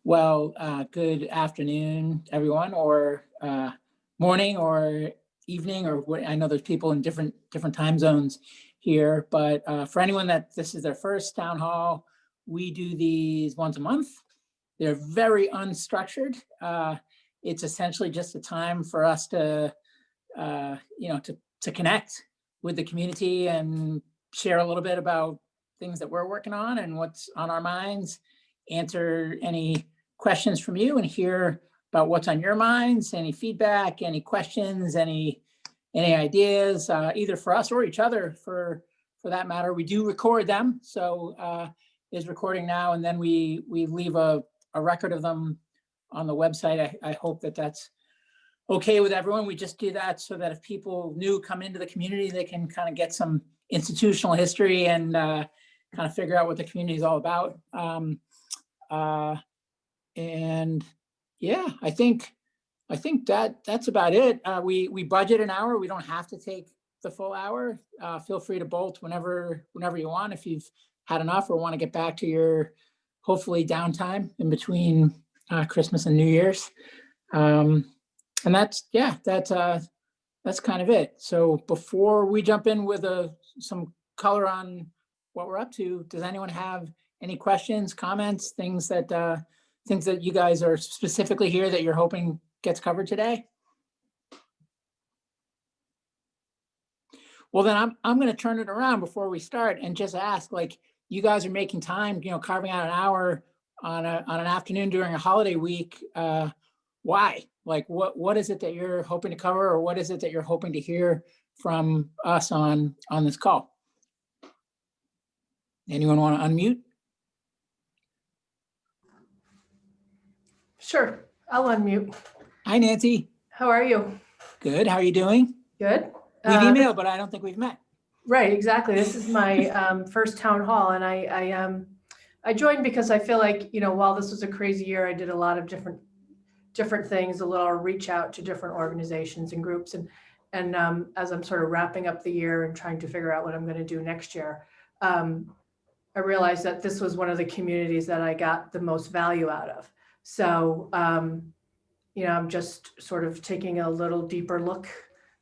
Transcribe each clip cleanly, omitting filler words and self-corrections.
Well, good afternoon, everyone, or morning, or evening, or what. I know there's people in different time zones here, but for anyone that this is their first town hall, we do these once a month. They're very unstructured. It's essentially just a time for us to, to connect with the community and share a little bit about things that we're working on and what's on our minds, answer any questions from you and hear about what's on your minds, any feedback, any questions, any ideas, either for us or each other for that matter. We do record them, so is recording now, and then we leave a record of them on the website. I hope that that's okay with everyone. We just do that so that if people new come into the community, they can kind of get some institutional history and kind of figure out what the community is all about. And yeah, I think that's about it. We budget an hour. We don't have to take the full hour. Feel free to bolt whenever you want, if you've had enough or want to get back to your hopefully downtime in between Christmas and New Year's. And that's kind of it. So before we jump in with some color on what we're up to, does anyone have any questions, comments, things that you guys are specifically here that you're hoping gets covered today? Well, then I'm going to turn it around before we start and just ask, like, you guys are making time, carving out an hour on an afternoon during a holiday week. Why? Like, what is it that you're hoping to cover, or what is it that you're hoping to hear from us on this call? Anyone want to unmute? Sure, I'll unmute. Hi, Nancy. How are you? Good. How are you doing? Good. We've emailed, but I don't think we've met. Right, exactly. This is my first town hall, and I joined because I feel like, while this was a crazy year, I did a lot of different things, a little reach out to different organizations and groups, and as I'm sort of wrapping up the year and trying to figure out what I'm going to do next year, I realized that this was one of the communities that I got the most value out of. So, I'm just sort of taking a little deeper look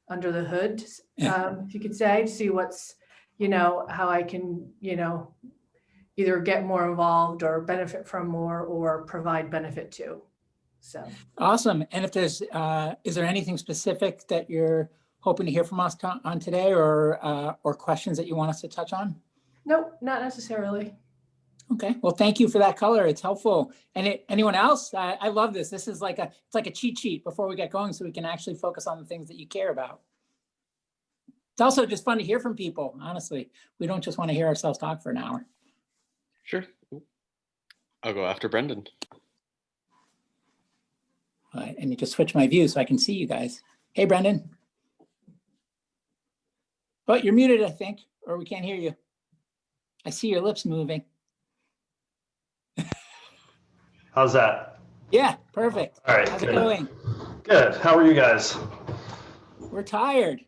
under the hood, if you could say, to see what's, how I can, either get more involved or benefit from more or provide benefit to. So awesome. And if there's, is there anything specific that you're hoping to hear from us on today, or questions that you want us to touch on? Nope, not necessarily. Okay, well, thank you for that color. It's helpful. And anyone else? I love this. This is it's like a cheat sheet before we get going, so we can actually focus on the things that you care about. It's also just fun to hear from people. Honestly, we don't just want to hear ourselves talk for an hour. Sure. I'll go after Brendan. All right, and you just switch my view so I can see you guys. Hey, Brendan. Oh, you're muted, I think, or we can't hear you. I see your lips moving. How's that? Yeah, perfect. All right. How's it going? Good. How are you guys? We're tired.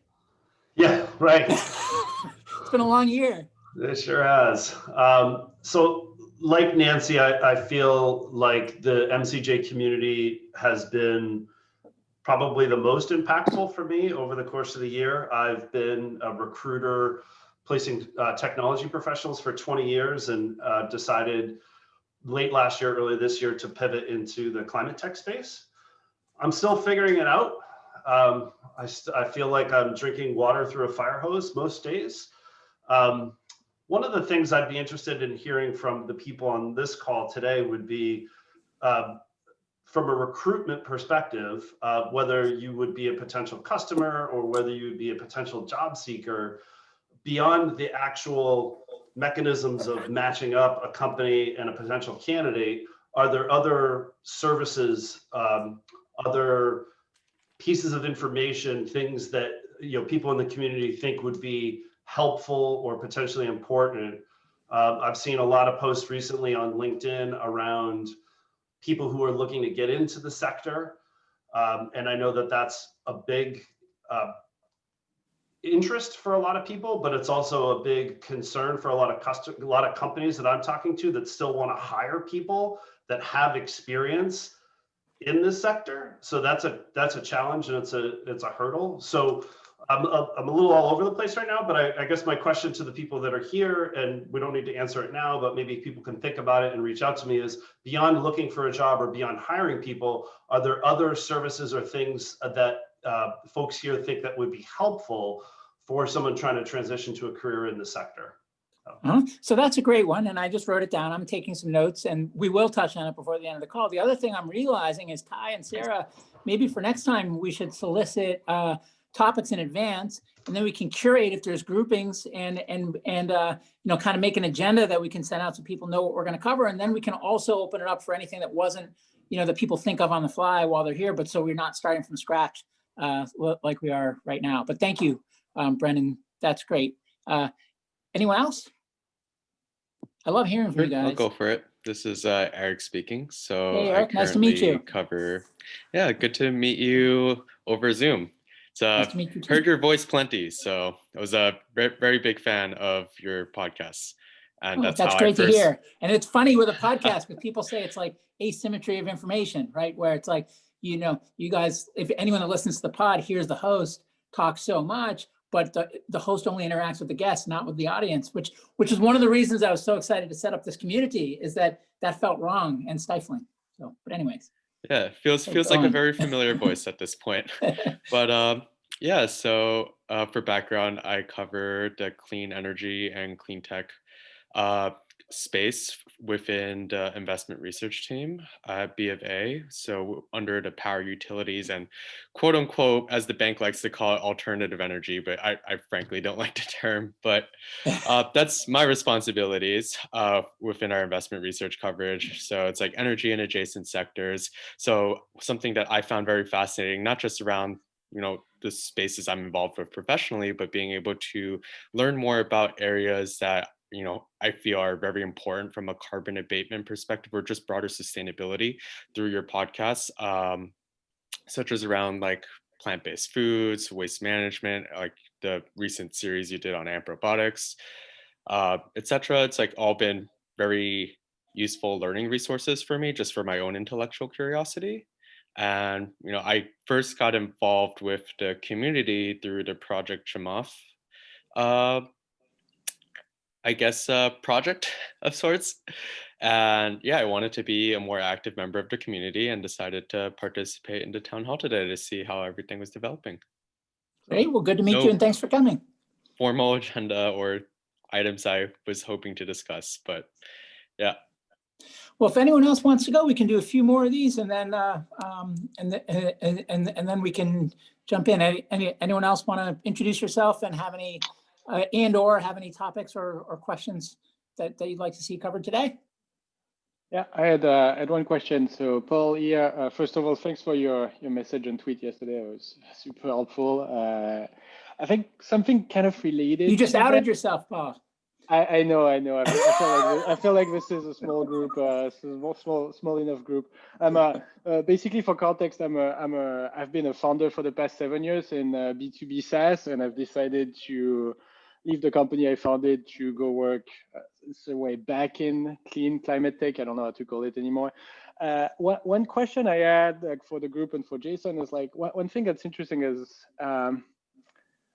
Yeah, right. It's been a long year. It sure has. So like Nancy, I feel like the MCJ community has been probably the most impactful for me over the course of the year. I've been a recruiter placing technology professionals for 20 years and decided late last year, early this year, to pivot into the climate tech space. I'm still figuring it out. I feel like I'm drinking water through a fire hose most days. One of the things I'd be interested in hearing from the people on this call today would be, from a recruitment perspective, whether you would be a potential customer or whether you would be a potential job seeker, beyond the actual mechanisms of matching up a company and a potential candidate. Are there other services, other pieces of information, things that people in the community think would be helpful or potentially important? I've seen a lot of posts recently on LinkedIn around people who are looking to get into the sector, and I know that that's a big interest for a lot of people, but it's also a big concern for a lot of companies that I'm talking to that still want to hire people that have experience in this sector. So that's a challenge, and it's a hurdle. So I'm a little all over the place right now, but I guess my question to the people that are here, and we don't need to answer it now, but maybe people can think about it and reach out to me, is beyond looking for a job or beyond hiring people, are there other services or things that folks here think that would be helpful for someone trying to transition to a career in the sector? So that's a great one. And I just wrote it down. I'm taking some notes and we will touch on it before the end of the call. The other thing I'm realizing is Ty and Sarah, maybe for next time, we should solicit topics in advance, and then we can curate if there's groupings and kind of make an agenda that we can send out so people know what we're going to cover. And then we can also open it up for anything that wasn't, that people think of on the fly while they're here, but so we're not starting from scratch like we are right now. But thank you, Brendan. That's great. Anyone else? I love hearing from you guys. I'll go for it. This is Eric speaking. So hey, Eric, I nice to meet you. Good to meet you over Zoom. Nice to meet you too. Heard your voice plenty, so I was a very big fan of your podcasts. And that's great to hear. And it's funny with a podcast because people say it's like asymmetry of information, right? Where it's like, you guys, if anyone that listens to the pod hears the host talk so much, but the host only interacts with the guests, not with the audience, which is one of the reasons I was so excited to set up this community, is that felt wrong and stifling. So, but anyways. Yeah, feels like a very familiar voice at this point. But so for background, I cover the clean energy and clean tech space within the investment research team at B of A. So under the power utilities and quote unquote, as the bank likes to call it, alternative energy, but I frankly don't like the term, but that's my responsibilities within our investment research coverage. So it's like energy and adjacent sectors. So something that I found very fascinating, not just around the spaces I'm involved with professionally, but being able to learn more about areas that I feel are very important from a carbon abatement perspective or just broader sustainability through your podcasts, such as around like plant-based foods, waste management, like the recent series you did on AMP robotics, etc. It's like all been very useful learning resources for me, just for my own intellectual curiosity. And, I first got involved with the community through the Project Chamath, project of sorts. And yeah, I wanted to be a more active member of the community and decided to participate in the town hall today to see how everything was developing. Great, well, good to meet you and thanks for coming. Formal agenda or items I was hoping to discuss, but yeah. Well, if anyone else wants to go, we can do a few more of these and then and then we can jump in. Anyone else want to introduce yourself and have any or have any topics or questions that you'd like to see covered today? Yeah, I had one question. So Paul here, first of all, thanks for your message and tweet yesterday. It was super helpful. I think something kind of related. You just outed yourself, Paul. I know. I feel like this is a small group, small enough group. I'm basically, for context, I've been a founder for the past 7 years in B2B SaaS, and I've decided to leave the company I founded to go work way back in clean climate tech. I don't know how to call it anymore. One question I had for the group and for Jason is one thing that's interesting is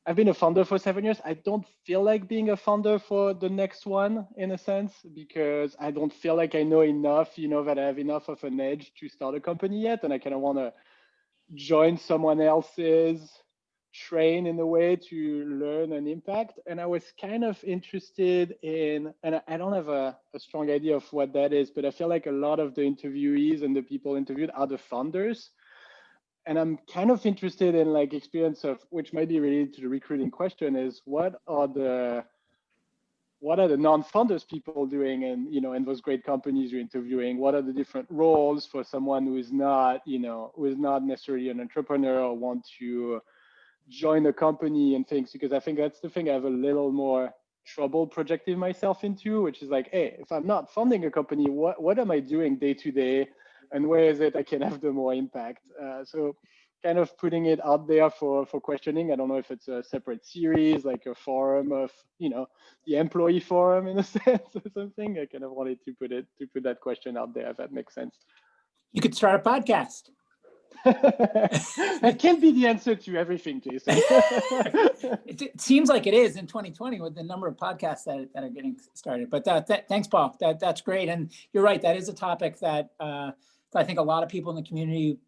I've been a founder for 7 years. I don't feel like being a founder for the next one, in a sense, because I don't feel like I know enough, that I have enough of an edge to start a company yet. And I kind of want to join someone else's train in a way to learn and impact. And I was kind of interested in, and I don't have a strong idea of what that is, but I feel like a lot of the interviewees and the people interviewed are the founders. And I'm kind of interested in experience of, which might be related to the recruiting question, is what are the non-founders people doing in those great companies you're interviewing? What are the different roles for someone who is not necessarily an entrepreneur or want to join a company and things? Because I think that's the thing I have a little more trouble projecting myself into, which is hey, if I'm not founding a company, what am I doing day to day? And where is it I can have the more impact? So kind of putting it out there for questioning. I don't know if it's a separate series, like a forum of, the employee forum in a sense or something. I kind of wanted to put that question out there, if that makes sense. You could start a podcast. That can't be the answer to everything, Jason. It seems like it is in 2020 with the number of podcasts that are getting started. But thanks, Paul. That's great. And you're right. That is a topic that I think a lot of people in the community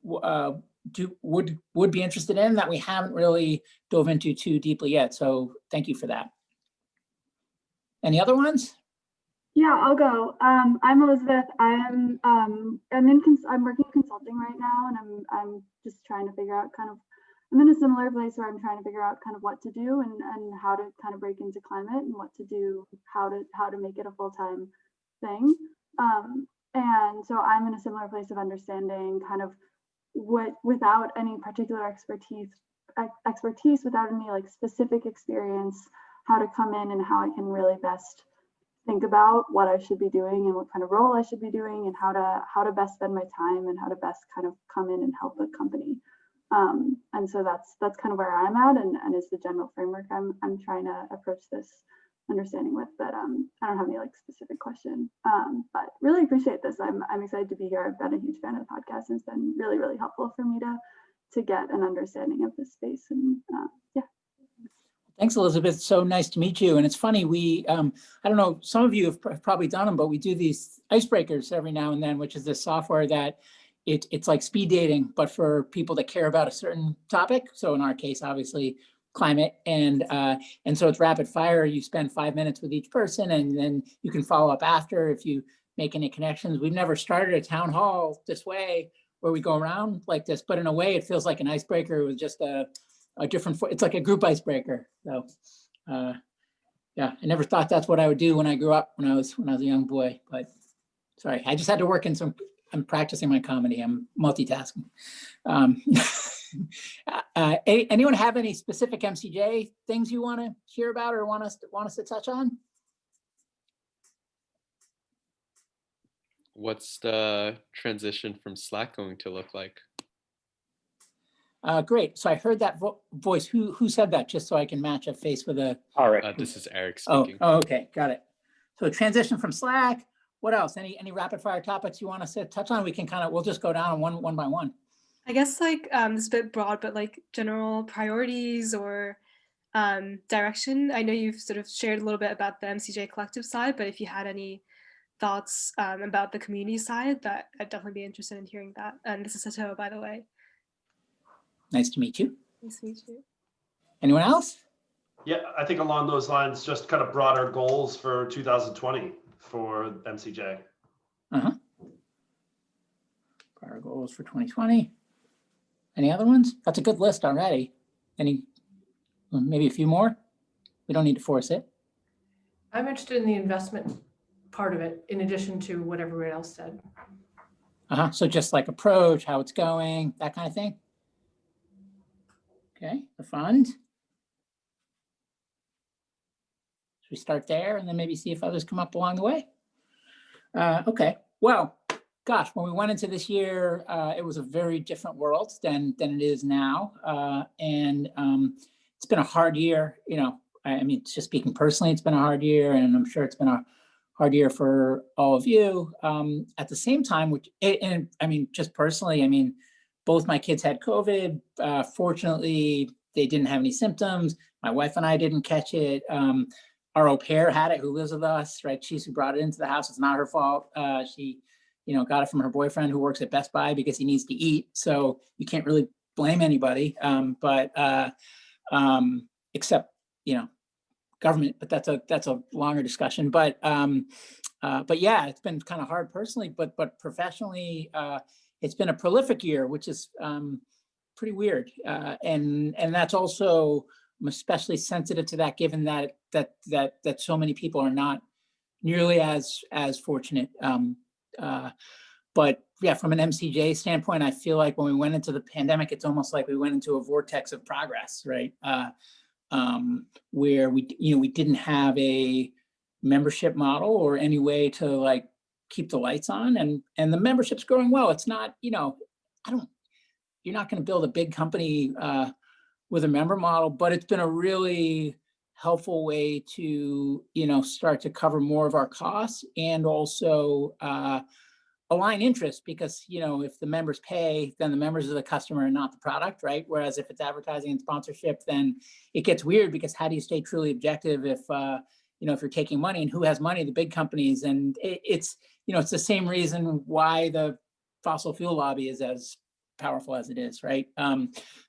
would be interested in, that we haven't really dove into too deeply yet. So thank you for that. Any other ones? Yeah, I'll go. I'm Elizabeth. I'm working consulting right now, and I'm just trying to figure out I'm in a similar place where I'm trying to figure out kind of what to do and how to kind of break into climate and what to do, how to make it a full-time thing. And so I'm in a similar place of understanding kind of what, without any particular expertise, without any like specific experience, how to come in and how I can really best think about what I should be doing and what kind of role I should be doing and how to best spend my time and how to best kind of come in and help a company. And so that's kind of where I'm at and is the general framework I'm trying to approach this understanding with, but I don't have any like specific question, but really appreciate this. I'm excited to be here. I've been a huge fan of the podcast and it's been really, really helpful for me to get an understanding of this space. And yeah. Thanks, Elizabeth. So nice to meet you. And it's funny, we, I don't know, some of you have probably done them, but we do these icebreakers every now and then, which is this software that it's like speed dating, but for people that care about a certain topic. So in our case, obviously climate. And so it's rapid fire. You spend 5 minutes with each person and then you can follow up after if you make any connections. We've never started a town hall this way where we go around like this, but in a way it feels like an icebreaker with just a different, it's like a group icebreaker. So yeah, I never thought that's what I would do when I grew up, when I was a young boy, but sorry, I just had to work in I'm practicing my comedy. I'm multitasking. Anyone have any specific MCJ things you want to hear about or want us to touch on? What's the transition from Slack going to look like? Great. So I heard that voice. Who said that? Just so I can match a face with a. All right. This is Eric speaking. Oh, okay, got it. So transition from Slack. What else? Any rapid fire topics you want us to touch on? We can we'll just go down one by one. I guess like this is a bit broad, but like general priorities or direction. I know you've sort of shared a little bit about the MCJ collective side, but if you had any thoughts about the community side, that I'd definitely be interested in hearing that. And this is Sato, by the way. Nice to meet you. Nice to meet you. Anyone else? Yeah, I think along those lines, just kind of broader goals for 2020 for MCJ. Prior goals for 2020. Any other ones? That's a good list already. Maybe a few more? We don't need to force it. I'm interested in the investment part of it, in addition to what everyone else said. So just like approach, how it's going, that kind of thing. Okay, the fund. Should we start there and then maybe see if others come up along the way? Okay, well, gosh, when we went into this year, it was a very different world than it is now. And it's been a hard year, I mean, just speaking personally, it's been a hard year, and I'm sure it's been a hard year for all of you. At the same time, and I mean, just personally, I mean, both my kids had COVID. Fortunately, they didn't have any symptoms. My wife and I didn't catch it. Our au pair had it, who lives with us, right? She's who brought it into the house. It's not her fault. She, got it from her boyfriend who works at Best Buy because he needs to eat. So you can't really blame anybody, except, government, but that's a longer discussion. But yeah, it's been kind of hard personally, but professionally, it's been a prolific year, which is pretty weird. And that's also, I'm especially sensitive to that, given that so many people are not nearly as fortunate. But yeah, from an MCJ standpoint, I feel like when we went into the pandemic, it's almost like we went into a vortex of progress, right? Where we didn't have a membership model or any way to like keep the lights on, and the membership's growing well. It's not, you're not going to build a big company with a member model, but it's been a really helpful way to, start to cover more of our costs and also align interests, because, if the members pay, then the members are the customer and not the product, right? Whereas if it's advertising and sponsorship, then it gets weird, because how do you stay truly objective if, if you're taking money, and who has money? The big companies. And it's the same reason why the fossil fuel lobby is as powerful as it is, right?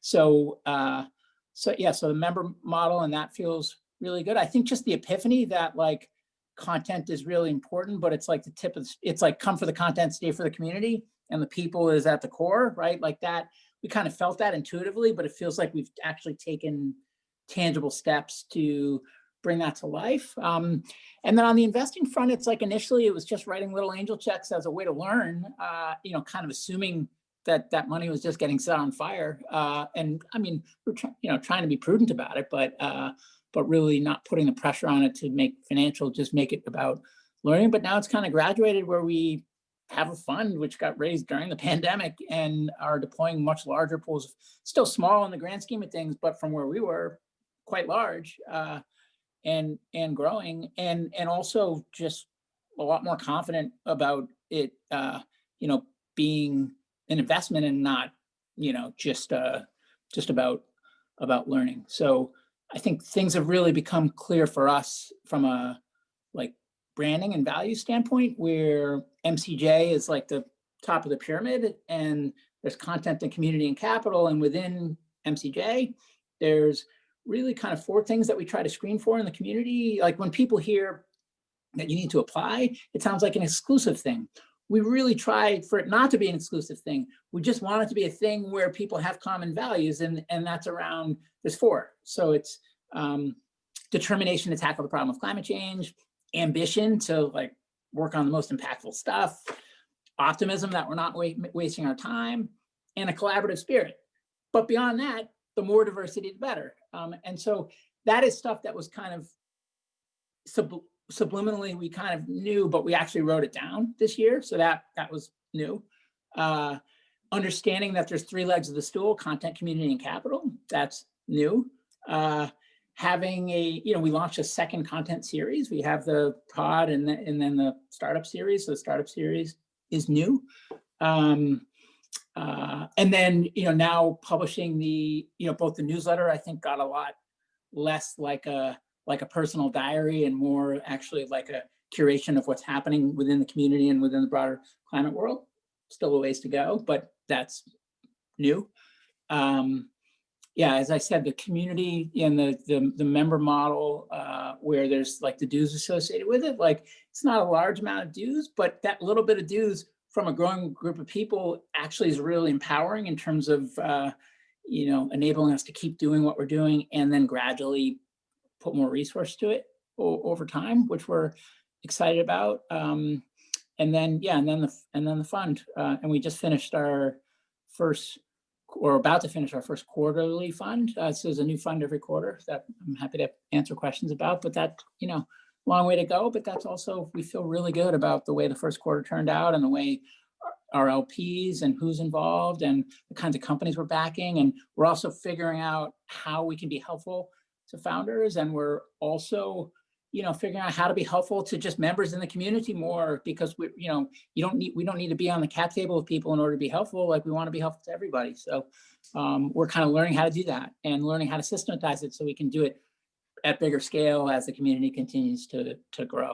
So the member model, and that feels really good. I think just the epiphany that like content is really important, but it's like the tip of, it's like come for the content, stay for the community, and the people is at the core, right? Like that, we kind of felt that intuitively, but it feels like we've actually taken tangible steps to bring that to life. And then on the investing front, it's like initially it was just writing little angel checks as a way to learn, kind of assuming that money was just getting set on fire. And I mean, we're trying to be prudent about it, but really not putting the pressure on it to make financial, just make it about learning. But now it's kind of graduated where we have a fund which got raised during the pandemic and are deploying much larger pools, still small in the grand scheme of things, but from where we were, quite large and growing, and also just a lot more confident about it, being an investment and not, just about learning. So I think things have really become clear for us from a like branding and value standpoint, where MCJ is like the top of the pyramid, and there's content and community and capital. And within MCJ, there's really kind of 4 things that we try to screen for in the community. Like when people hear that you need to apply, it sounds like an exclusive thing. We really tried for it not to be an exclusive thing. We just want it to be a thing where people have common values, and that's around, there's 4. So it's determination to tackle the problem of climate change, ambition to like work on the most impactful stuff, optimism that we're not wasting our time, and a collaborative spirit. But beyond that, the more diversity, the better. And so that is stuff that was kind of subliminally we kind of knew, but we actually wrote it down this year. So that was new. Understanding that there's 3 legs of the stool: content, community, and capital. That's new. Having we launched a second content series. We have the pod and then the startup series. So the startup series is new. And then, now publishing the, both the newsletter, I think got a lot less like a personal diary and more actually like a curation of what's happening within the community and within the broader climate world. Still a ways to go, but that's new. As I said, the community and the member model, where there's like the dues associated with it, like it's not a large amount of dues, but that little bit of dues from a growing group of people actually is really empowering in terms of, enabling us to keep doing what we're doing and then gradually put more resource to it over time, which we're excited about. And then the fund. And we just finished our first, or about to finish our first quarterly fund. So there's a new fund every quarter that I'm happy to answer questions about, but that, long way to go. But that's also, we feel really good about the way the first quarter turned out and the way our LPs and who's involved and the kinds of companies we're backing. And we're also figuring out how we can be helpful to founders. And we're also, figuring out how to be helpful to just members in the community more, because we don't need to be on the cap table with people in order to be helpful. Like we want to be helpful to everybody. So we're kind of learning how to do that and learning how to systematize it so we can do it at bigger scale as the community continues to grow.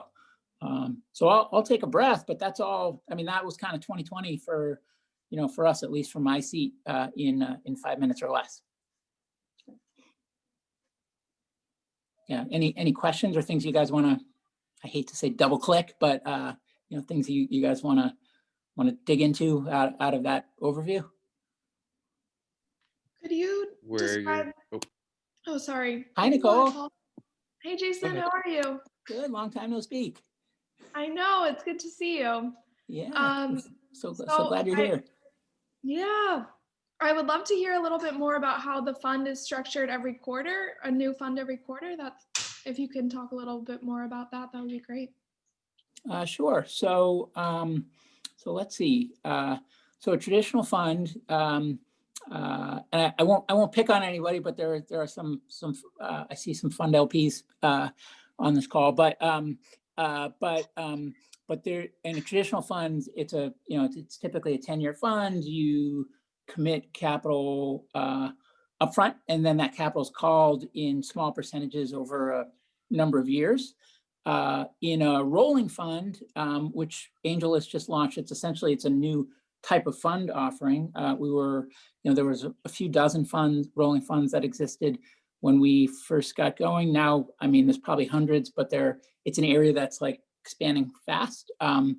So I'll take a breath, but that's all. I mean, that was kind of 2020 for us, at least from my seat, in 5 minutes or less. Yeah. Any questions or things you guys want to? I hate to say double click, but things you guys want to dig into out of that overview. Could you describe? Oh, sorry. Hi, Nicole. Hey, Jason. How are you? Good. Long time no speak. I know. It's good to see you. Yeah. So glad you're here. Yeah. I would love to hear a little bit more about how the fund is structured every quarter, a new fund every quarter. If you can talk a little bit more about that, that would be great. Sure. So let's see. So a traditional fund, and I won't pick on anybody, but there are some I see some fund LPs on this call, but there, in a traditional funds, it's it's typically a 10-year fund. You commit capital upfront, and then that capital is called in small percentages over a number of years. In a rolling fund, which AngelList just launched, it's a new type of fund offering. There was a few dozen rolling funds that existed when we first got going. Now, I mean, there's probably hundreds, but it's an area that's like expanding fast. And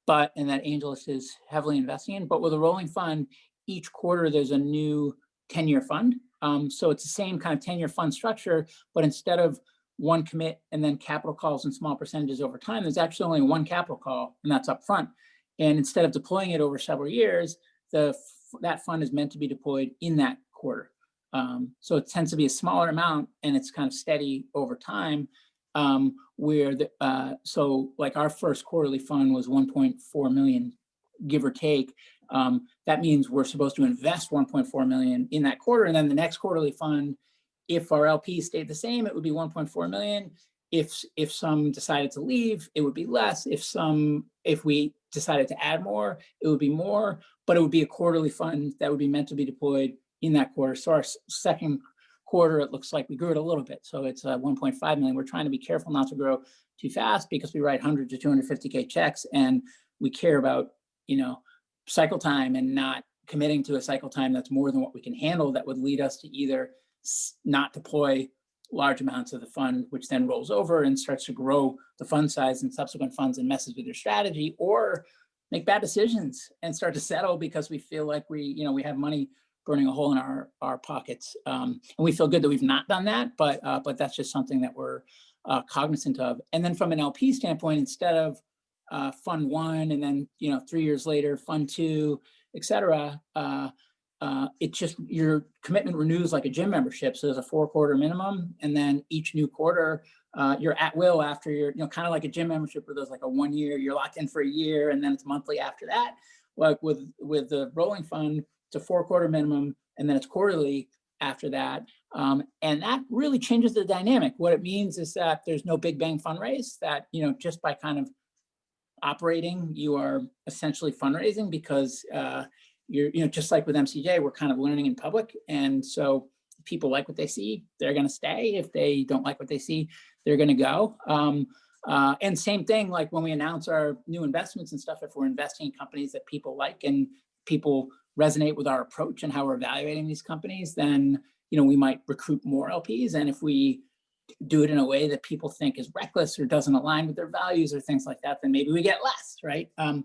that AngelList is heavily investing in. But with a rolling fund, each quarter there's a new 10-year fund. So it's the same kind of 10-year fund structure, but instead of one commit and then capital calls in small percentages over time, there's actually only one capital call, and that's up front. And instead of deploying it over several years, that fund is meant to be deployed in that quarter. So it tends to be a smaller amount, and it's kind of steady over time. So like our first quarterly fund was 1.4 million, give or take. That means we're supposed to invest 1.4 million in that quarter, and then the next quarterly fund, if our LP stayed the same, it would be 1.4 million. If some decided to leave, it would be less. If we decided to add more, it would be more, but it would be a quarterly fund that would be meant to be deployed in that quarter. So our second quarter, it looks like we grew it a little bit. So it's 1.5 million. We're trying to be careful not to grow too fast because we write 100 to 250K checks, and we care about, cycle time and not committing to a cycle time that's more than what we can handle. That would lead us to either not deploy large amounts of the fund, which then rolls over and starts to grow the fund size in subsequent funds and messes with your strategy, or make bad decisions and start to settle because we feel like we have money burning a hole in our pockets. And we feel good that we've not done that, but that's just something that we're cognizant of. And then from an LP standpoint, instead of fund one and then 3 years later fund two, et cetera, it's just your commitment renews like a gym membership. So there's a 4-quarter minimum, and then each new quarter you're at will after you're kind of like a gym membership where there's like a 1 year, you're locked in for a year, and then it's monthly after that. Like with the rolling fund, it's a 4-quarter minimum, and then it's quarterly after that. And that really changes the dynamic. What it means is that there's no big bang fundraise, that just by kind of operating, you are essentially fundraising, because you're just like with MCJ, we're kind of learning in public. And so if people like what they see, they're going to stay. If they don't like what they see, they're going to go. And same thing, like when we announce our new investments and stuff, if we're investing in companies that people like and people resonate with our approach and how we're evaluating these companies, then we might recruit more LPs. And if we do it in a way that people think is reckless or doesn't align with their values or things like that, then maybe we get less, right? And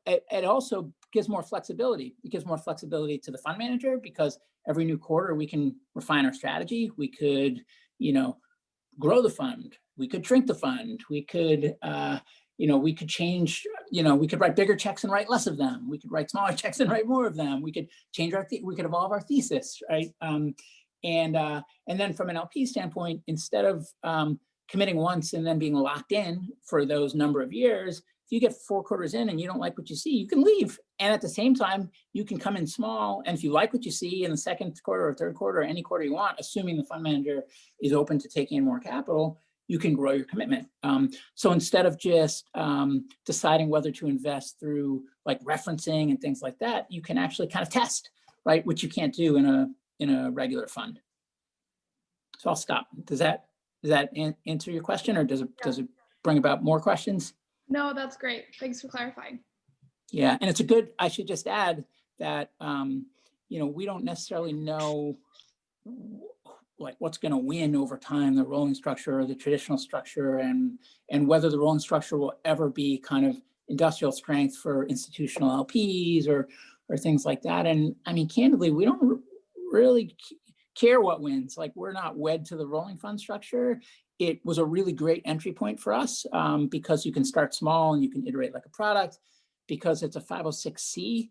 it also gives more flexibility. It gives more flexibility to the fund manager, because every new quarter we can refine our strategy. We could, grow the fund. We could shrink the fund. We could, we could change, we could write bigger checks and write less of them. We could write smaller checks and write more of them. We could change we could evolve our thesis, right? And then from an LP standpoint, instead of committing once and then being locked in for those number of years, if you get 4 quarters in and you don't like what you see, you can leave. And at the same time, you can come in small. And if you like what you see in the second quarter or third quarter or any quarter you want, assuming the fund manager is open to taking in more capital, you can grow your commitment. So instead of just deciding whether to invest through like referencing and things like that, you can actually kind of test, right? Which you can't do in a regular fund. So I'll stop. Does that answer your question, or does it bring about more questions? No, that's great. Thanks for clarifying. Yeah, and I should just add that, we don't necessarily know like what's going to win over time, the rolling structure or the traditional structure, and whether the rolling structure will ever be kind of industrial strength for institutional LPs or things like that. And I mean, candidly, we don't really care what wins. Like, we're not wed to the rolling fund structure. It was a really great entry point for us because you can start small and you can iterate like a product, because it's a 506c,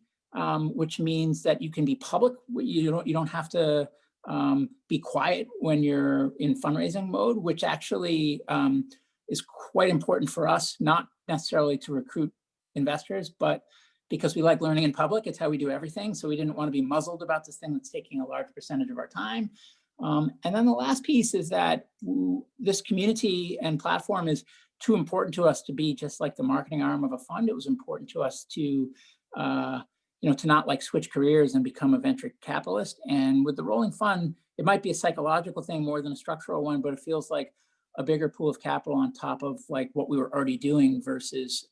which means that you can be public. You don't have to be quiet when you're in fundraising mode, which actually is quite important for us, not necessarily to recruit investors, but because we like learning in public. It's how we do everything. So we didn't want to be muzzled about this thing that's taking a large percentage of our time. And then the last piece is that this community and platform is too important to us to be just like the marketing arm of a fund. It was important to us to, to not like switch careers and become a venture capitalist. And with the rolling fund, it might be a psychological thing more than a structural one, but it feels like a bigger pool of capital on top of like what we were already doing versus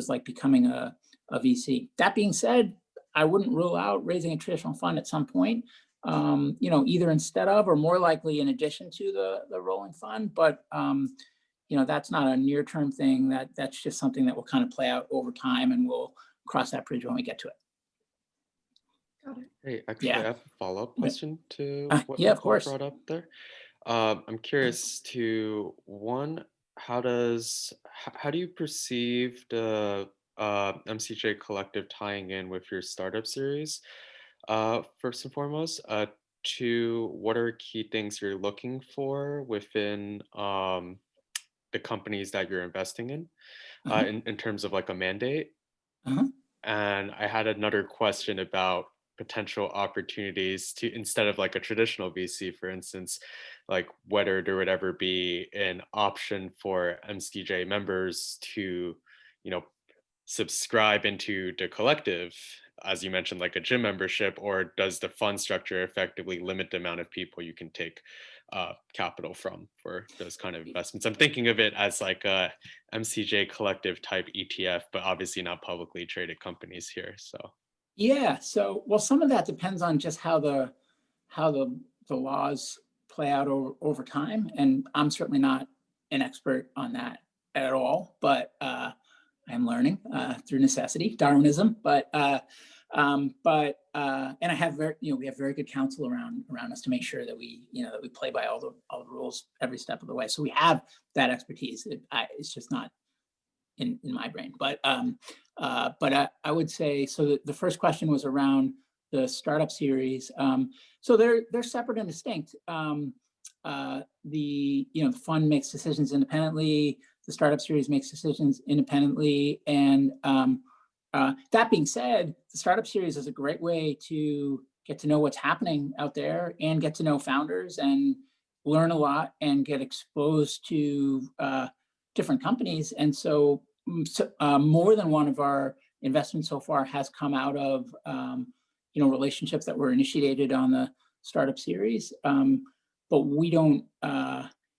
like becoming a VC. That being said, I wouldn't rule out raising a traditional fund at some point, either instead of or more likely in addition to the rolling fund. But that's not a near-term thing. That's just something that will kind of play out over time, and we'll cross that bridge when we get to it. Got it. Hey, actually, Yeah. I have a follow-up question to what yeah, of Nicole course. brought up there. I'm curious to one, how do you perceive the MCJ Collective tying in with your startup series? First and foremost, two, what are key things you're looking for within the companies that you're investing in, in terms of like a mandate? And I had another question about potential opportunities to, instead of like a traditional VC, for instance, like whether there would ever be an option for MCJ members to, subscribe into the collective, as you mentioned, like a gym membership, or does the fund structure effectively limit the amount of people you can take capital from for those kind of investments? I'm thinking of it as like a MCJ collective type ETF, but obviously not publicly traded companies here. So yeah, well, some of that depends on just how the laws play out over time, and I'm certainly not an expert on that at all, but I'm learning through necessity, Darwinism. But and I have we have very good counsel around us to make sure that we that we play by all the rules every step of the way. So we have that expertise. It's just not in my brain. But I would say, so the first question was around the startup series. So they're separate and distinct. The fund makes decisions independently. The startup series makes decisions independently. And that being said, the startup series is a great way to get to know what's happening out there and get to know founders and learn a lot and get exposed to different companies. And so more than one of our investments so far has come out of relationships that were initiated on the startup series. But we don't,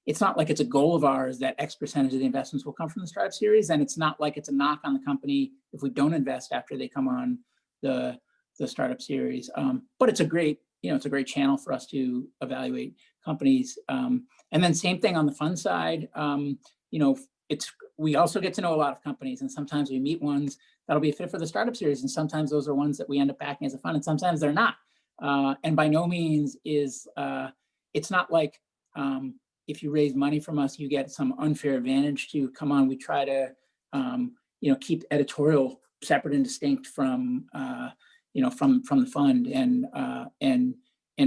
it's not like it's a goal of ours that X percentage of the investments will come from the startup series. And it's not like it's a knock on the company if we don't invest after they come on the startup series. But it's a great, it's a great channel for us to evaluate companies. And then same thing on the fund side. We also get to know a lot of companies, and sometimes we meet ones that'll be a fit for the startup series, and sometimes those are ones that we end up backing as a fund, and sometimes they're not. And by no means is it's not like if you raise money from us, you get some unfair advantage to come on. We try to keep editorial separate and distinct from from the fund, and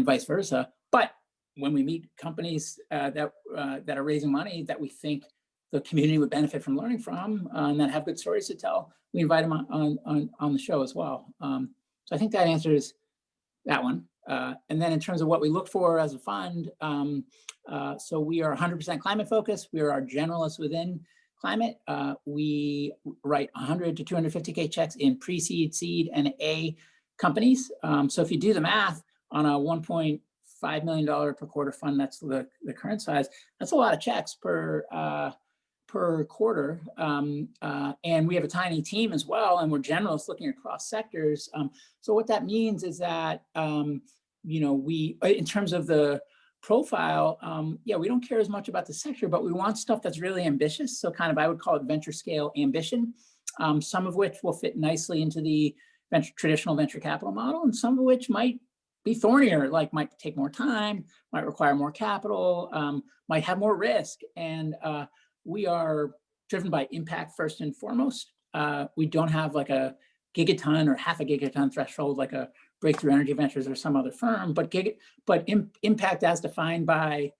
vice versa. But when we meet companies that are raising money that we think the community would benefit from learning from, and that have good stories to tell, we invite them on the show as well. So I think that answers that one. And then in terms of what we look for as a fund, so we are 100% climate focused. We are generalists within climate. We write 100 to 250K checks in pre-seed, seed, and A companies. So if you do the math on a $1.5 million per quarter fund, that's the current size, that's a lot of checks per quarter. And we have a tiny team as well, and we're generalists looking across sectors. So what that means is that, we, in terms of the profile, we don't care as much about the sector, but we want stuff that's really ambitious. So kind of, I would call it venture scale ambition, some of which will fit nicely into the traditional venture capital model, and some of which might be thornier, like might take more time, might require more capital, might have more risk. And we are driven by impact first and foremost. We don't have like a gigaton or half a gigaton threshold like a Breakthrough Energy Ventures or some other firm, but impact as defined by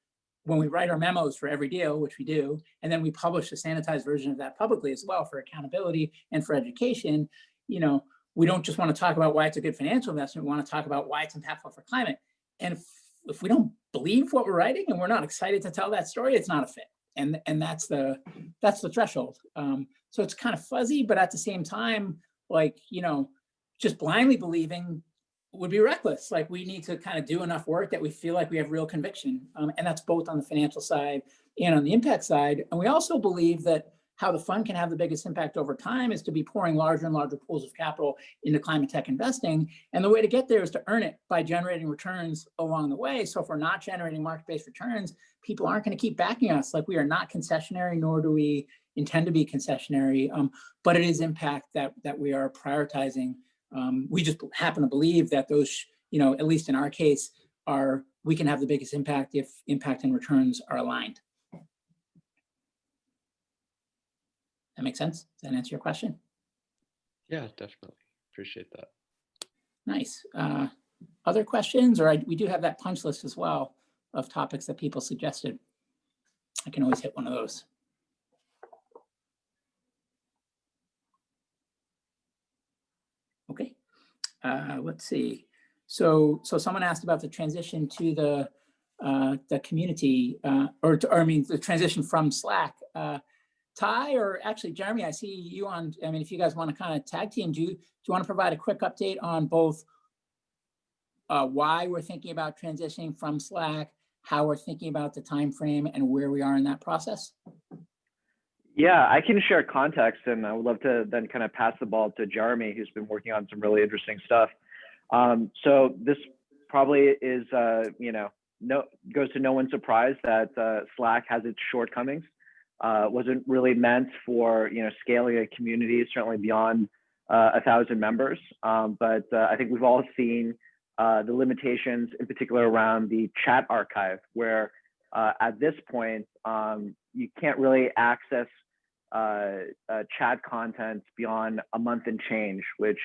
when we write our memos for every deal, which we do, and then we publish a sanitized version of that publicly as well for accountability and for education, we don't just want to talk about why it's a good financial investment. We want to talk about why it's impactful for climate. And if we don't believe what we're writing and we're not excited to tell that story, it's not a fit. And that's the threshold. So it's kind of fuzzy, but at the same time, like, just blindly believing would be reckless. Like, we need to kind of do enough work that we feel like we have real conviction. And that's both on the financial side and on the impact side. And we also believe that how the fund can have the biggest impact over time is to be pouring larger and larger pools of capital into climate tech investing. And the way to get there is to earn it by generating returns along the way. So if we're not generating market-based returns, people aren't going to keep backing us. Like, we are not concessionary, nor do we intend to be concessionary, but it is impact that we are prioritizing. We just happen to believe that those, at least in our case, we can have the biggest impact if impact and returns are aligned. That makes sense? Does that answer your question? Yeah, definitely. Appreciate that. Nice. Other questions? Or we do have that punch list as well of topics that people suggested. I can always hit one of those. Okay. Let's see. So someone asked about the transition to the community, the transition from Slack. Ty, or actually Jeremy, I see you on. I mean, if you guys want to kind of tag team, do you want to provide a quick update on both why we're thinking about transitioning from Slack, how we're thinking about the time frame, and where we are in that process? Yeah, I can share context, and I would love to then kind of pass the ball to Jeremy, who's been working on some really interesting stuff. So this probably is, goes to no one's surprise that Slack has its shortcomings. Wasn't really meant for scaling a community, certainly beyond 1,000 members. But I think we've all seen the limitations, in particular around the chat archive, where at this point you can't really access chat content beyond a month and change, which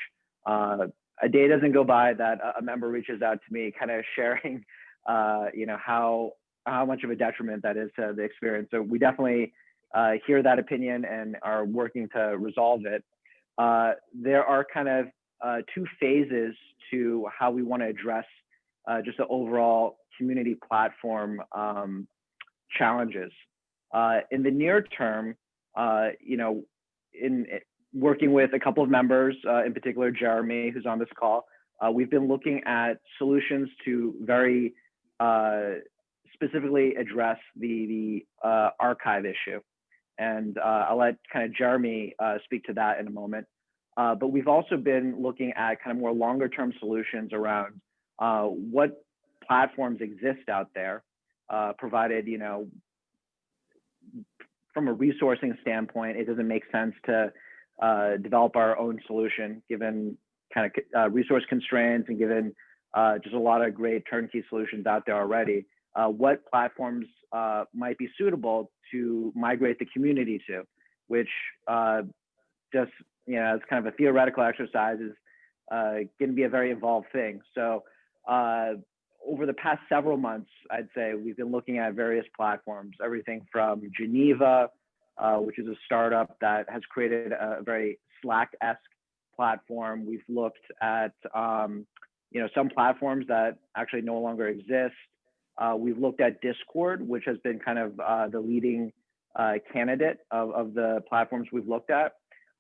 a day doesn't go by that a member reaches out to me, kind of sharing, how much of a detriment that is to the experience. So we definitely hear that opinion and are working to resolve it. There are kind of two phases to how we want to address just the overall community platform challenges. In the near term, in working with a couple of members, in particular Jeremy, who's on this call, we've been looking at solutions to very specifically address the archive issue. And I'll let kind of Jeremy speak to that in a moment. But we've also been looking at kind of more longer term solutions around what platforms exist out there, provided, from a resourcing standpoint, it doesn't make sense to develop our own solution, given kind of resource constraints and given just a lot of great turnkey solutions out there already. What platforms might be suitable to migrate the community to, which just, it's kind of a theoretical exercise, is going to be a very involved thing. So over the past several months, I'd say we've been looking at various platforms, everything from Geneva, which is a startup that has created a very Slack-esque platform. We've looked at, some platforms that actually no longer exist. We've looked at Discord, which has been kind of the leading candidate of the platforms we've looked at.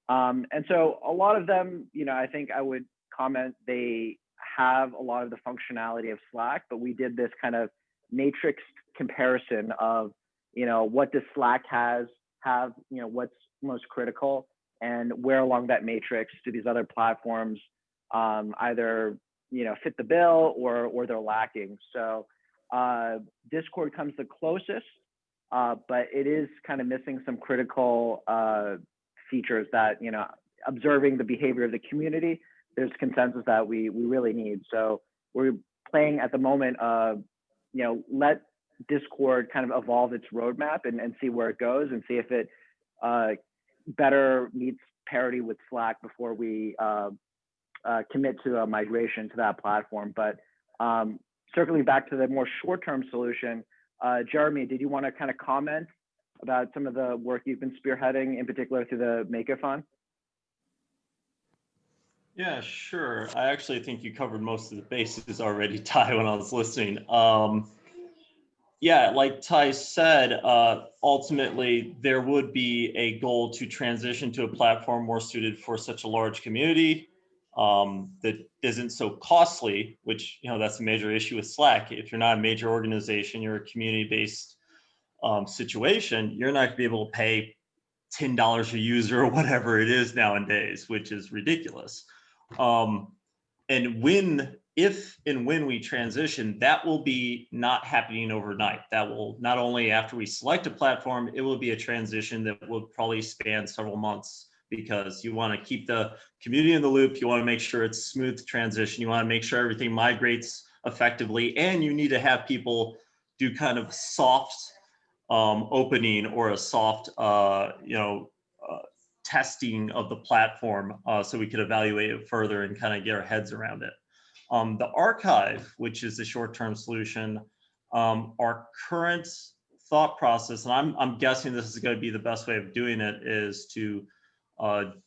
And so a lot of them, I think I would comment, they have a lot of the functionality of Slack, but we did this kind of matrix comparison of, what does Slack have, what's most critical, and where along that matrix do these other platforms either, fit the bill or they're lacking. So Discord comes the closest, but it is kind of missing some critical features that, observing the behavior of the community, there's consensus that we really need. So we're playing at the moment, let Discord kind of evolve its roadmap and see where it goes and see if it better meets parity with Slack before we commit to a migration to that platform. But circling back to the more short-term solution, Jeremy, did you want to kind of comment about some of the work you've been spearheading, in particular through the Maker Fund? Yeah, sure. I actually think you covered most of the bases already, Ty, when I was listening. Yeah, like Ty said, ultimately there would be a goal to transition to a platform more suited for such a large community that isn't so costly, which, you know, that's a major issue with Slack. If you're not a major organization, you're a community-based situation, you're not gonna be able to pay $10 a user or whatever it is nowadays, which is ridiculous. And if and when we transition, that will be not happening overnight. That will not only after we select a platform, it will be a transition that will probably span several months because you want to keep the community in the loop. You want to make sure it's smooth transition. You want to make sure everything migrates effectively, and you need to have people do kind of soft opening or a soft, testing of the platform so we could evaluate it further and kind of get our heads around it. The archive, which is the short-term solution, our current thought process, and I'm guessing this is going to be the best way of doing it, is to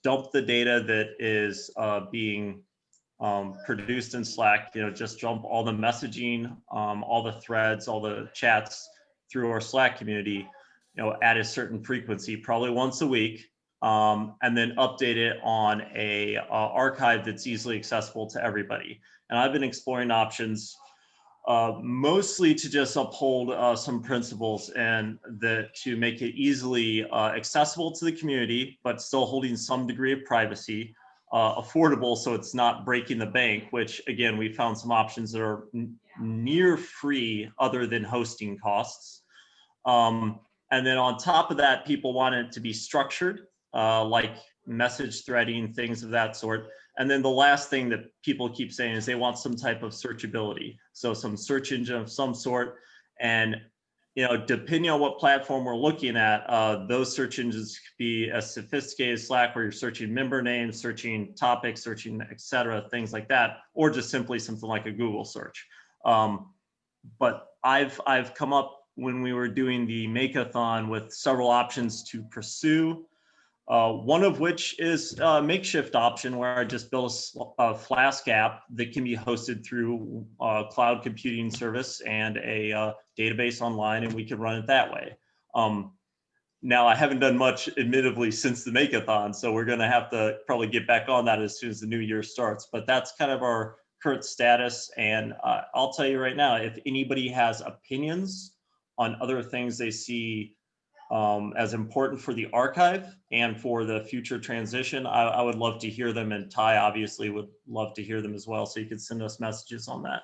dump the data that is being produced in Slack, you know, just dump all the messaging, all the threads, all the chats through our Slack community, you know, at a certain frequency, probably once a week, and then update it on a archive that's easily accessible to everybody. And I've been exploring options mostly to just uphold some principles and to make it easily accessible to the community, but still holding some degree of privacy, affordable so it's not breaking the bank, which again, we found some options that are near free other than hosting costs. And then on top of that, people want it to be structured, like message threading, things of that sort. And then the last thing that people keep saying is they want some type of searchability. So some search engine of some sort. And, you know, depending on what platform we're looking at, those search engines could be as sophisticated as Slack, where you're searching member names, searching topics, searching, et cetera, things like that, or just simply something like a Google search. But I've come up when we were doing the Makeathon with several options to pursue. One of which is a makeshift option where I just built a Flask app that can be hosted through a cloud computing service and a database online, and we can run it that way. Now, I haven't done much, admittedly, since the Makeathon, so we're going to have to probably get back on that as soon as the new year starts. But that's kind of our current status. And I'll tell you right now, if anybody has opinions on other things they see as important for the archive and for the future transition, I would love to hear them, and Ty obviously would love to hear them as well, so you could send us messages on that.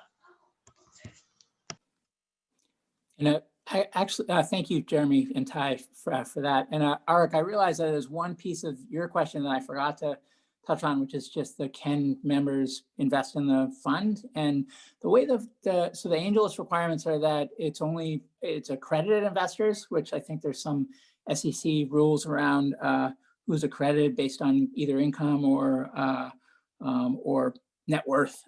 And I actually thank you, Jeremy and Ty, for that. And Arik, I realize that there's one piece of your question that I forgot to touch on, which is just the can members invest in the fund? And the way so the AngelList requirements are that it's accredited investors, which I think there's some SEC rules around who's accredited based on either income or net worth,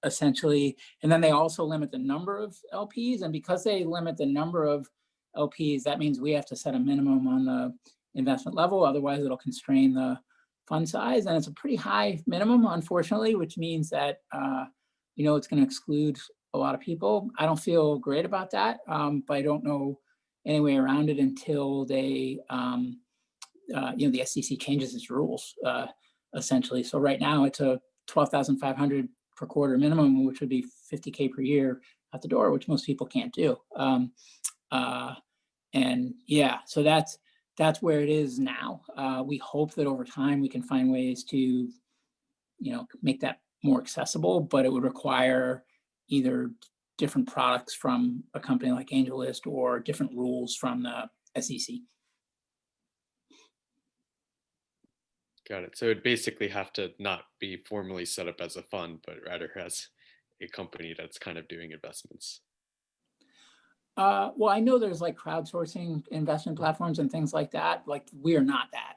essentially. And then they also limit the number of LPs. And because they limit the number of LPs, that means we have to set a minimum on the investment level. Otherwise, it'll constrain the fund size. And it's a pretty high minimum, unfortunately, which means that, it's going to exclude a lot of people. I don't feel great about that, but I don't know any way around it until they, the SEC changes its rules, essentially. So right now it's a 12,500 per quarter minimum, which would be 50K per year at the door, which most people can't do. And yeah, so that's where it is now. We hope that over time we can find ways to, make that more accessible, but it would require either different products from a company like AngelList or different rules from the SEC. Got it. So it'd basically have to not be formally set up as a fund, but rather as a company that's kind of doing investments. Well, I know there's like crowdsourcing investment platforms and things like that. Like we are not that.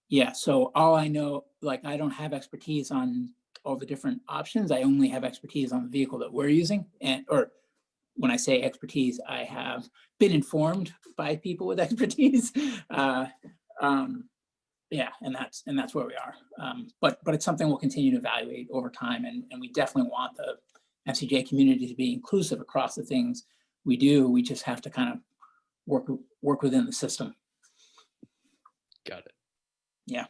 Yeah, so all I know, like I don't have expertise on all the different options. I only have expertise on the vehicle that we're using. Or when I say expertise, I have been informed by people with expertise. yeah, and that's where we are. But it's something we'll continue to evaluate over time, and we definitely want the MCJ community to be inclusive across the things we do. We just have to kind of work within the system. Got it. Yeah.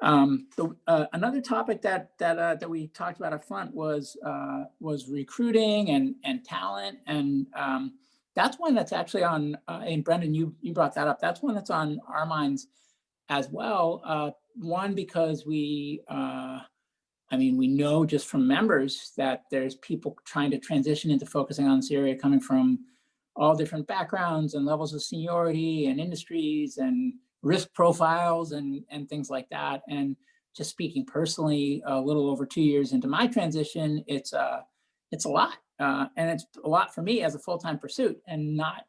Another topic that we talked about up front was recruiting and talent, and that's one that's actually on. And Brendan, you brought that up. That's one that's on our minds as well. One, because we know just from members that there's people trying to transition into focusing on this area, coming from all different backgrounds and levels of seniority and industries and risk profiles and things like that. And just speaking personally, a little over 2 years into my transition, it's a lot, and it's a lot for me as a full-time pursuit, and not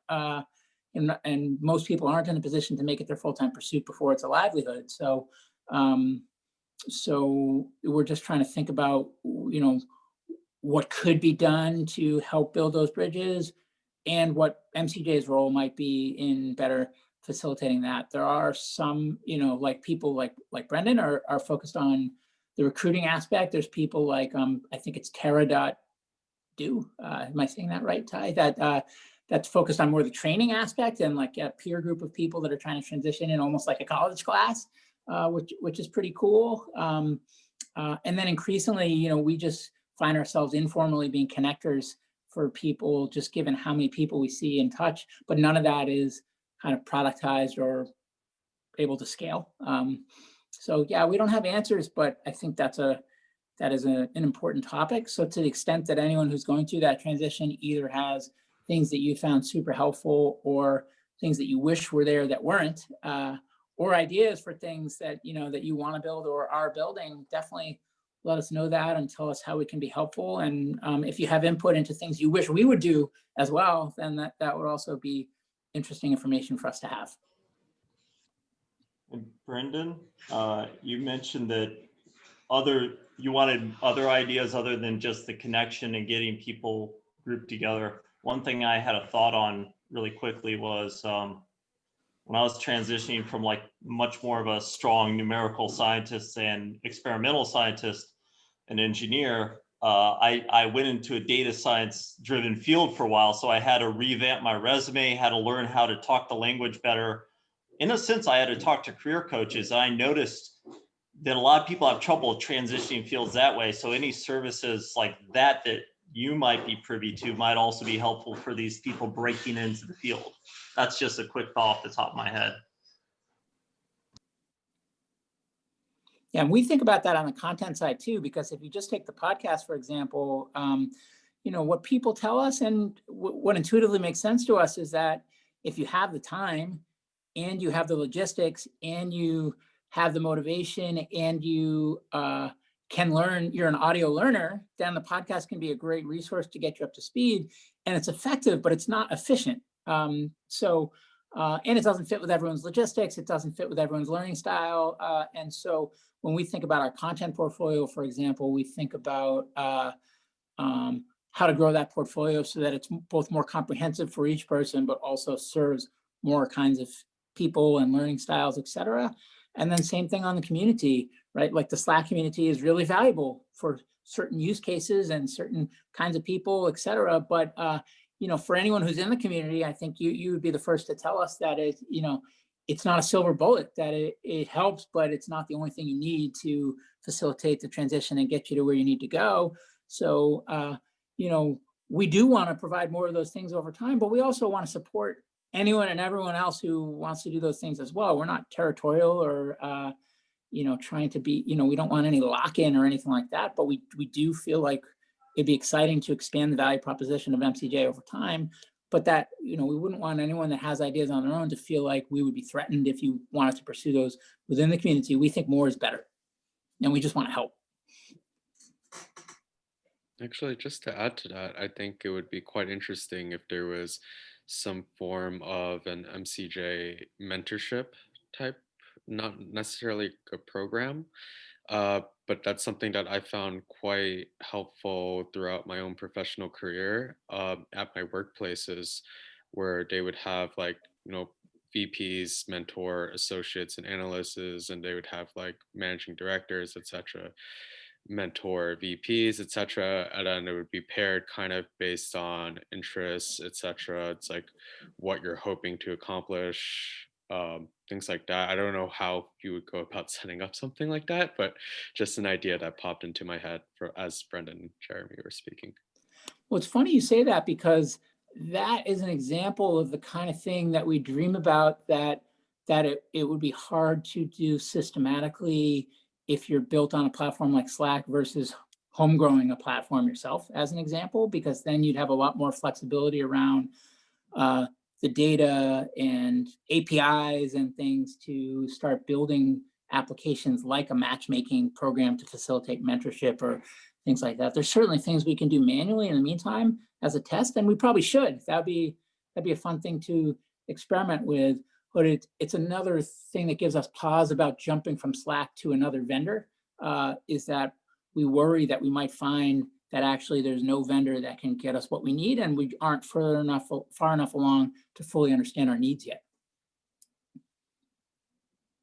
and most people aren't in a position to make it their full-time pursuit before it's a livelihood. So so we're just trying to think about, what could be done to help build those bridges, and what MCJ's role might be in better facilitating that. There are some, like people like Brendan are focused on the recruiting aspect. There's people like, I think it's Tara.do. Am I saying that right, Ty? That's focused on more the training aspect and like a peer group of people that are trying to transition in almost like a college class, which is pretty cool. And then increasingly, we just find ourselves informally being connectors for people, just given how many people we see and touch, but none of that is kind of productized or able to scale. So yeah, we don't have answers, but I think that is an important topic. So to the extent that anyone who's going through that transition either has things that you found super helpful, or things that you wish were there that weren't, or ideas for things that that you want to build or are building, definitely let us know that and tell us how we can be helpful. And if you have input into things you wish we would do as well, then that would also be interesting information for us to have. And Brendan, you mentioned that you wanted other ideas other than just the connection and getting people grouped together. One thing I had a thought on really quickly was when I was transitioning from like much more of a strong numerical scientist and experimental scientist and engineer, I went into a data science driven field for a while. So I had to revamp my resume, had to learn how to talk the language better. In a sense, I had to talk to career coaches. I noticed that a lot of people have trouble transitioning fields that way. So any services like that you might be privy to might also be helpful for these people breaking into the field. That's just a quick thought off the top of my head. Yeah, and we think about that on the content side too, because if you just take the podcast, for example, what people tell us and what intuitively makes sense to us is that if you have the time and you have the logistics and you have the motivation and you can learn, you're an audio learner, then the podcast can be a great resource to get you up to speed. And it's effective, but it's not efficient. And it doesn't fit with everyone's logistics. It doesn't fit with everyone's learning style. And so when we think about our content portfolio, for example, we think about how to grow that portfolio so that it's both more comprehensive for each person, but also serves more kinds of people and learning styles, et cetera. And then same thing on the community, right? Like the Slack community is really valuable for certain use cases and certain kinds of people, et cetera. But, for anyone who's in the community, I think you would be the first to tell us that it's not a silver bullet, that it helps, but it's not the only thing you need to facilitate the transition and get you to where you need to go. So, we do want to provide more of those things over time, but we also want to support anyone and everyone else who wants to do those things as well. We're not territorial or, trying to be, we don't want any lock-in or anything like that, but we do feel like it'd be exciting to expand the value proposition of MCJ over time, but that, we wouldn't want anyone that has ideas on their own to feel like we would be threatened if you wanted to pursue those within the community. We think more is better, and we just want to help. Actually, just to add to that, I think it would be quite interesting if there was some form of an MCJ mentorship type, not necessarily a program, but that's something that I found quite helpful throughout my own professional career at my workplaces, where they would have VPs mentor associates and analysts, and they would have like managing directors, etc., mentor VPs, etc., and then it would be paired kind of based on interests, etc. It's like what you're hoping to accomplish, things like that. I don't know how you would go about setting up something like that, but just an idea that popped into my head for as Brendan and Jeremy were speaking. Well, it's funny you say that, because that is an example of the kind of thing that we dream about, that it would be hard to do systematically if you're built on a platform like Slack versus homegrowing a platform yourself, as an example, because then you'd have a lot more flexibility around the data and APIs and things to start building applications like a matchmaking program to facilitate mentorship or things like that. There's certainly things we can do manually in the meantime as a test, and we probably should. That'd be a fun thing to experiment with. But it's another thing that gives us pause about jumping from Slack to another vendor, is that we worry that we might find that actually there's no vendor that can get us what we need, and we aren't far enough along to fully understand our needs yet.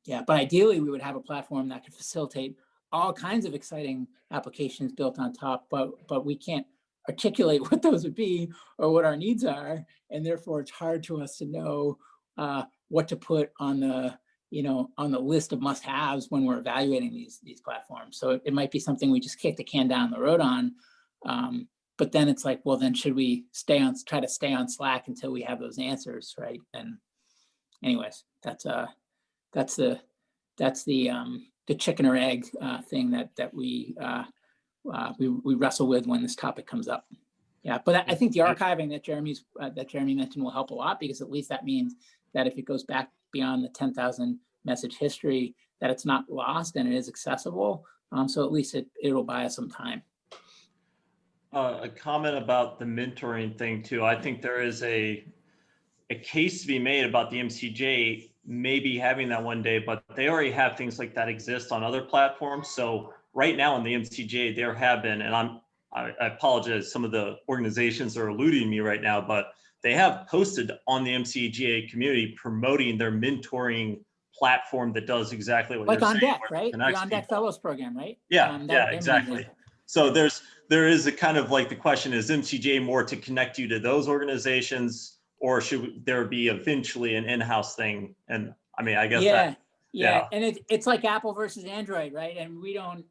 Yeah, but ideally we would have a platform that could facilitate all kinds of exciting applications built on top, but we can't articulate what those would be or what our needs are, and therefore it's hard to us to know what to put on the list of must-haves when we're evaluating these platforms. So it might be something we just kick the can down the road on, but then it's like, well, then should we try to stay on Slack until we have those answers, right? And anyways, that's the chicken or egg thing that we wrestle with when this topic comes up. Yeah, but I think the archiving that Jeremy mentioned will help a lot, because at least that means that if it goes back beyond the 10,000 message history, that it's not lost and it is accessible. So at least it'll buy us some time. A comment about the mentoring thing too. I think there is a case to be made about the MCJ maybe having that one day, but they already have things like that exist on other platforms. So right now in the MCJ, there have been, and I apologize, some of the organizations are eluding me right now, but they have posted on the MCJ community promoting their mentoring platform that does exactly what like you're on saying, deck, right? The on deck fellows program, right? Yeah, exactly. So there is a kind of like, the question is MCJ more to connect you to those organizations, or should there be eventually an in-house thing? And I mean, I guess yeah. And it's like Apple versus Android, right? And we don't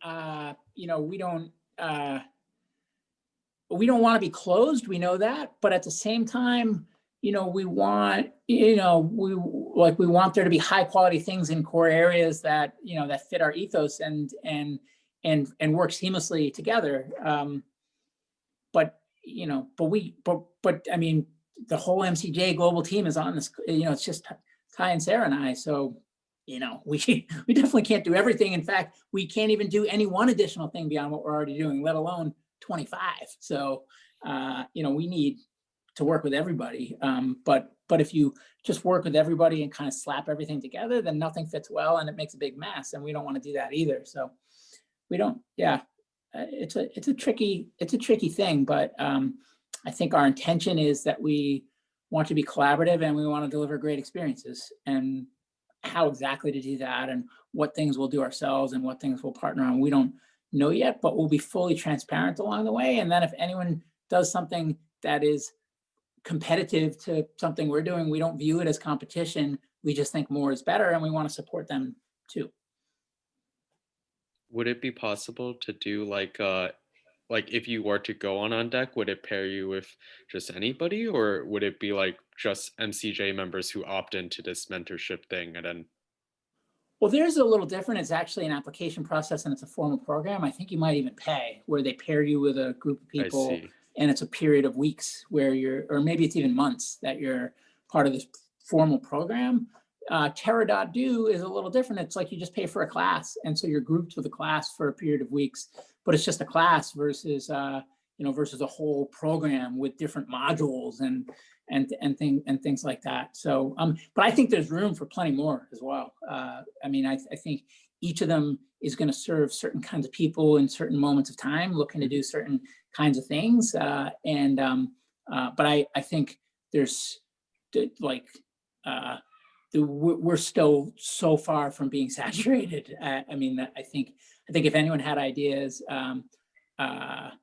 want to be closed. We know that, but at the same time, we want, we want there to be high quality things in core areas that, that fit our ethos and work seamlessly together. But I mean, the whole MCJ global team is on this, it's just Ty and Sarah and I. So, we definitely can't do everything. In fact, we can't even do any one additional thing beyond what we're already doing, let alone 25. So, we need to work with everybody. But if you just work with everybody and kind of slap everything together, then nothing fits well and it makes a big mess. And we don't want to do that either. So we don't, it's a tricky thing, but I think our intention is that we want to be collaborative and we want to deliver great experiences, and how exactly to do that and what things we'll do ourselves and what things we'll partner on, we don't know yet, but we'll be fully transparent along the way. And then if anyone does something that is competitive to something we're doing, we don't view it as competition. We just think more is better and we want to support them too. Would it be possible to do like if you were to go on deck, would it pair you with just anybody, or would it be like just MCJ members who opt into this mentorship thing and then? Well, there's a little different. It's actually an application process and it's a formal program. I think you might even pay, where they pair you with a group of people, and it's a period of weeks where or maybe it's even months that you're part of this formal program. Terra.do is a little different. It's like you just pay for a class, and so you're grouped with a class for a period of weeks, but it's just a class versus versus a whole program with different modules and things like that. So but I think there's room for plenty more as well. I mean, I think each of them is going to serve certain kinds of people in certain moments of time looking to do certain kinds of things, but I think there's we're still so far from being saturated. I mean, I think if anyone had ideas to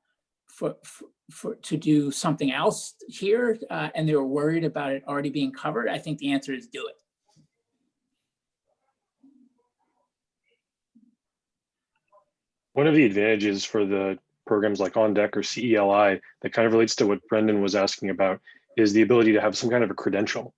do something else here, and they were worried about it already being covered, I think the answer is do it. One of the advantages for the programs like On Deck or CELI that kind of relates to what Brendan was asking about is the ability to have some kind of a credential.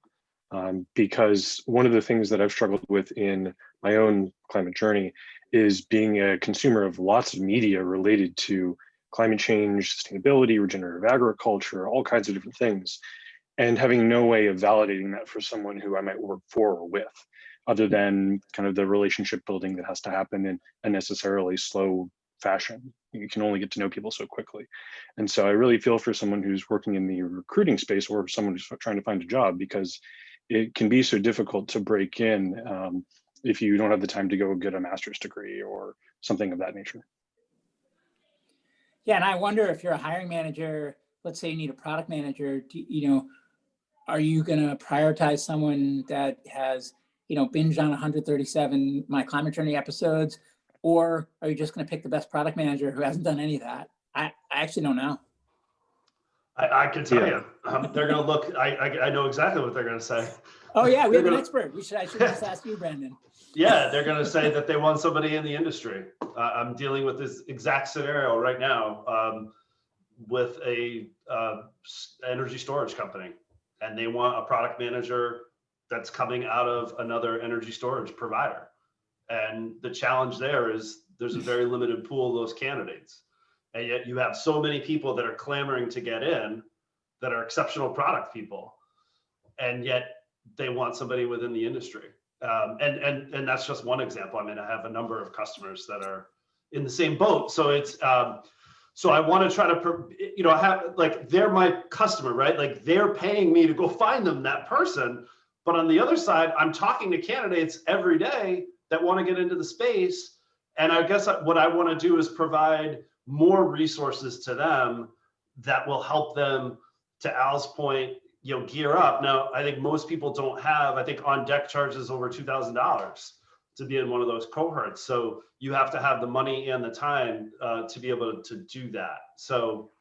Because one of the things that I've struggled with in my own climate journey is being a consumer of lots of media related to climate change, sustainability, regenerative agriculture, all kinds of different things, and having no way of validating that for someone who I might work for or with, other than kind of the relationship building that has to happen in a necessarily slow fashion. You can only get to know people so quickly. And so I really feel for someone who's working in the recruiting space or someone who's trying to find a job, because it can be so difficult to break in if you don't have the time to go get a master's degree or something of that nature. Yeah, and I wonder if you're a hiring manager, let's say you need a product manager, are you going to prioritize someone that has, binged on 137 My Climate Journey episodes, or are you just going to pick the best product manager who hasn't done any of that? I actually don't know. I can tell you, they're going to look. I know exactly what they're going to say. Oh yeah, we have an expert. I should just ask you, Brendan. Yeah, they're going to say that they want somebody in the industry. I'm dealing with this exact scenario right now with a energy storage company, and they want a product manager that's coming out of another energy storage provider. And the challenge there is there's a very limited pool of those candidates. And yet you have so many people that are clamoring to get in that are exceptional product people. And yet they want somebody within the industry. And that's just one example. I mean, I have a number of customers that are in the same boat. So it's, so I want to try to, have like, they're my customer, right? Like they're paying me to go find them that person. But on the other side, I'm talking to candidates every day that want to get into the space. And I guess what I want to do is provide more resources to them that will help them, to Al's point, gear up. Now, I think most people don't have, I think On Deck charges over $2,000 to be in one of those cohorts. So you have to have the money and the time to be able to do that. So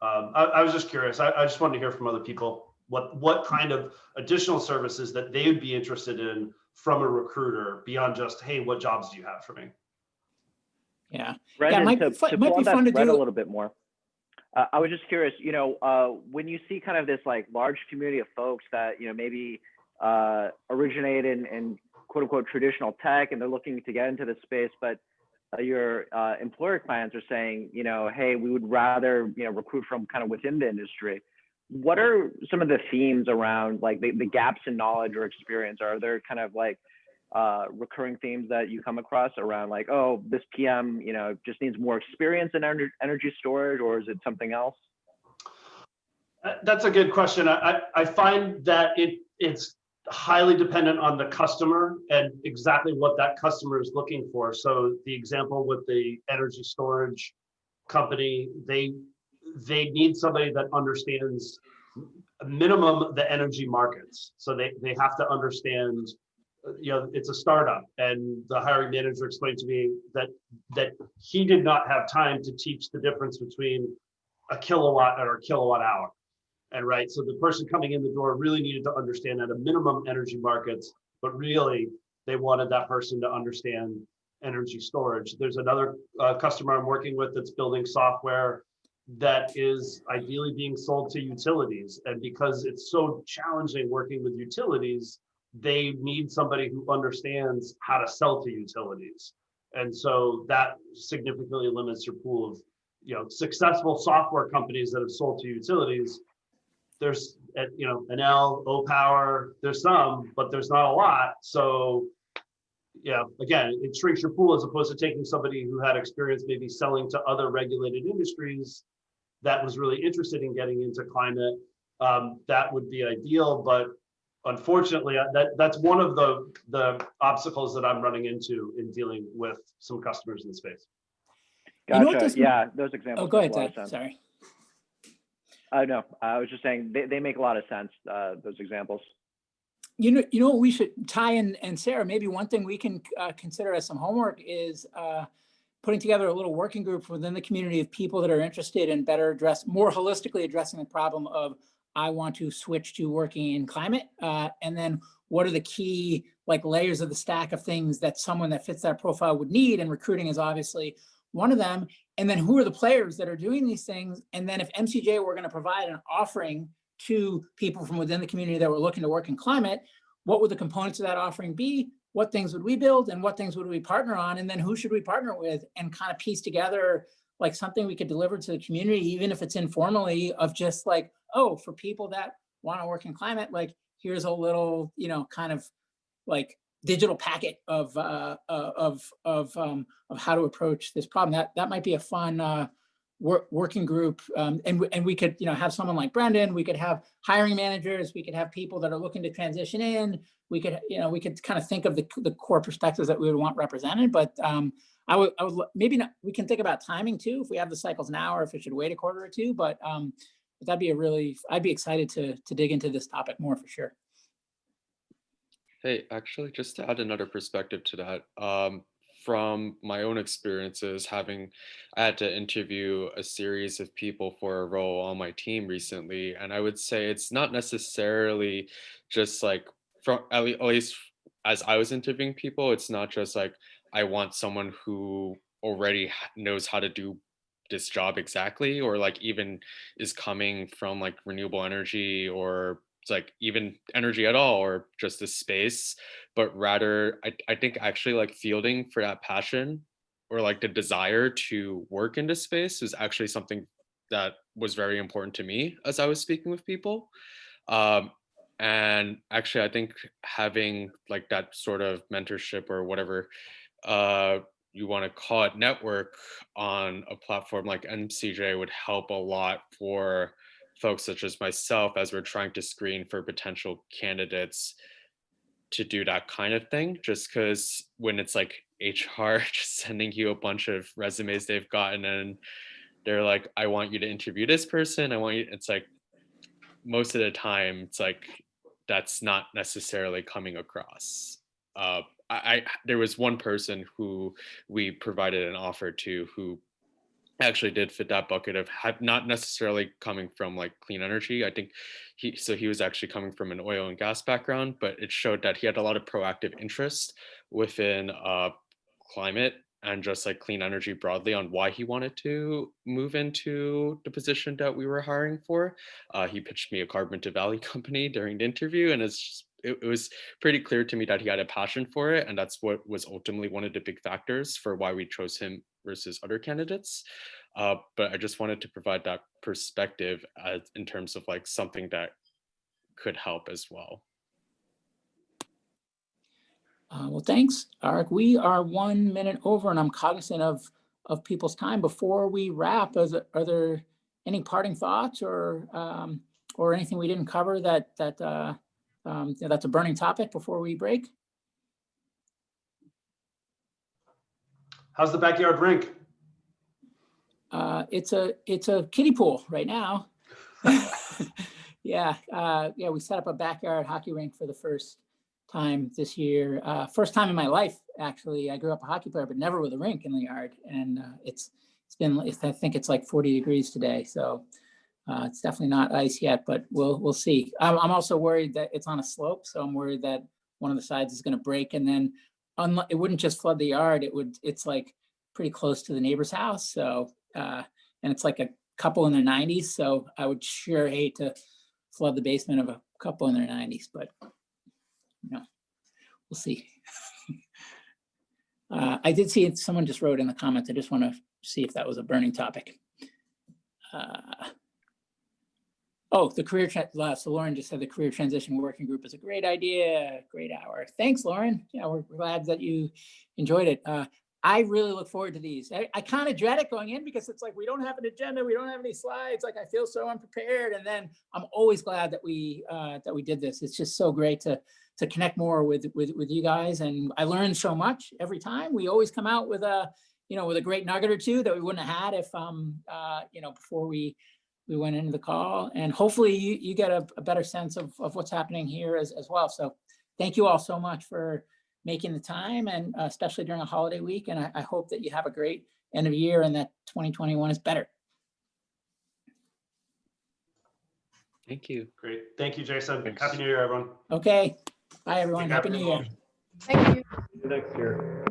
I was just curious. I just wanted to hear from other people what kind of additional services that they would be interested in from a recruiter beyond just, hey, what jobs do you have for me? Yeah. Brendan, yeah, to pull on that thread a little bit more, I was just curious, when you see kind of this like large community of folks that, maybe originate in quote unquote traditional tech, and they're looking to get into this space, but your employer clients are saying, hey, we would rather, recruit from kind of within the industry. What are some of the themes around like the gaps in knowledge or experience? Are there kind of like recurring themes that you come across around like, oh, this PM, just needs more experience in energy storage, or is it something else? That's a good question. I find that it's highly dependent on the customer and exactly what that customer is looking for. So the example with the energy storage company, they need somebody that understands minimum the energy markets. So they have to understand, it's a startup, and the hiring manager explained to me that he did not have time to teach the difference between a kilowatt or a kilowatt hour. And right, so the person coming in the door really needed to understand at a minimum energy markets, but really they wanted that person to understand energy storage. There's another customer I'm working with that's building software that is ideally being sold to utilities. And because it's so challenging working with utilities, they need somebody who understands how to sell to utilities. And so that significantly limits your pool of, successful software companies that have sold to utilities. There's, Enel, O-Power, there's some, but there's not a lot. So, again, it shrinks your pool as opposed to taking somebody who had experience maybe selling to other regulated industries that was really interested in getting into climate. That would be ideal, but unfortunately, that's one of the obstacles that I'm running into in dealing with some customers in the space. Gotcha. Yeah, those examples. Oh, go ahead, Ted. Sorry. No, I was just saying they make a lot of sense, those examples. You know, we should, Ty and Sarah, maybe one thing we can consider as some homework is putting together a little working group within the community of people that are interested in more holistically addressing the problem of, I want to switch to working in climate. And then what are the key like layers of the stack of things that someone that fits that profile would need? And recruiting is obviously one of them. And then who are the players that are doing these things? And then if MCJ were going to provide an offering to people from within the community that were looking to work in climate, what would the components of that offering be? What things would we build and what things would we partner on? And then who should we partner with, and kind of piece together like something we could deliver to the community, even if it's informally, of just like, oh, for people that want to work in climate, like here's a little, you know, kind of like digital packet of how to approach this problem. That might be a fun working group, and we could, you know, have someone like Brendan. We could have hiring managers. We could have people that are looking to transition in. We could, you know, we could kind of think of the core perspectives that we would want represented. But I would maybe not. We can think about timing too, if we have the cycles now, or if it should wait a quarter or two. But that'd be I'd be excited to dig into this topic more for sure. Hey, actually, just to add another perspective to that, from my own experiences, I had to interview a series of people for a role on my team recently, and I would say it's not necessarily just like, from at least as I was interviewing people, it's not just like, I want someone who already knows how to do this job exactly, or like even is coming from like renewable energy, or it's like even energy at all, or just the space, but rather I think actually like fielding for that passion, or like the desire to work in this space, is actually something that was very important to me as I was speaking with people. And actually, I think having like that sort of mentorship, or whatever you want to call it, network on a platform like MCJ would help a lot for folks such as myself, as we're trying to screen for potential candidates to do that kind of thing. Just because when it's like HR just sending you a bunch of resumes they've gotten, and they're like, I want you to interview this person, it's like, most of the time it's like, that's not necessarily coming across. There was one person who we provided an offer to, who actually did fit that bucket of not necessarily coming from like clean energy. I think he was actually coming from an oil and gas background, but it showed that he had a lot of proactive interest within climate and just like clean energy broadly, on why he wanted to move into the position that we were hiring for. He pitched me a carbon to valley company during the interview, and it was pretty clear to me that he had a passion for it, and that's what was ultimately one of the big factors for why we chose him versus other candidates. But I just wanted to provide that perspective in terms of like something that could help as well. Well, thanks, Arik. We are 1 minute over, and I'm cognizant of people's time. Before we wrap, are there any parting thoughts, or anything we didn't cover that's a burning topic before we break? How's the backyard rink? It's a kiddie pool right now. Yeah, we set up a backyard hockey rink for the first time this year. First time in my life, actually. I grew up a hockey player, but never with a rink in the yard. And I think it's like 40 degrees today. So it's definitely not ice yet, but we'll see. I'm also worried that it's on a slope. So I'm worried that one of the sides is going to break, and then it wouldn't just flood the yard. It's like pretty close to the neighbor's house. So, and it's like a couple in their 90s. So I would sure hate to flood the basement of a couple in their 90s, but we'll see. I did see it. Someone just wrote in the comments. I just want to see if that was a burning topic. The career, so Lauren just said the career transition working group is a great idea. Great hour. Thanks, Lauren. Yeah, we're glad that you enjoyed it. I really look forward to these. I kind of dread it going in, because it's like, we don't have an agenda. We don't have any slides. Like, I feel so unprepared. And then I'm always glad that we did this. It's just so great to connect more with you guys. And I learned so much every time. We always come out with a great nugget or two that we wouldn't have had if, before we went into the call. And hopefully you get a better sense of what's happening here as well. So thank you all so much for making the time, and especially during a holiday week. And I hope that you have a great end of year and that 2021 is better. Thank you. Great. Thank you, Jason. Thanks. Happy New Year, everyone. Okay. Bye, everyone. Take care. Happy New Year. Thank you. Next year.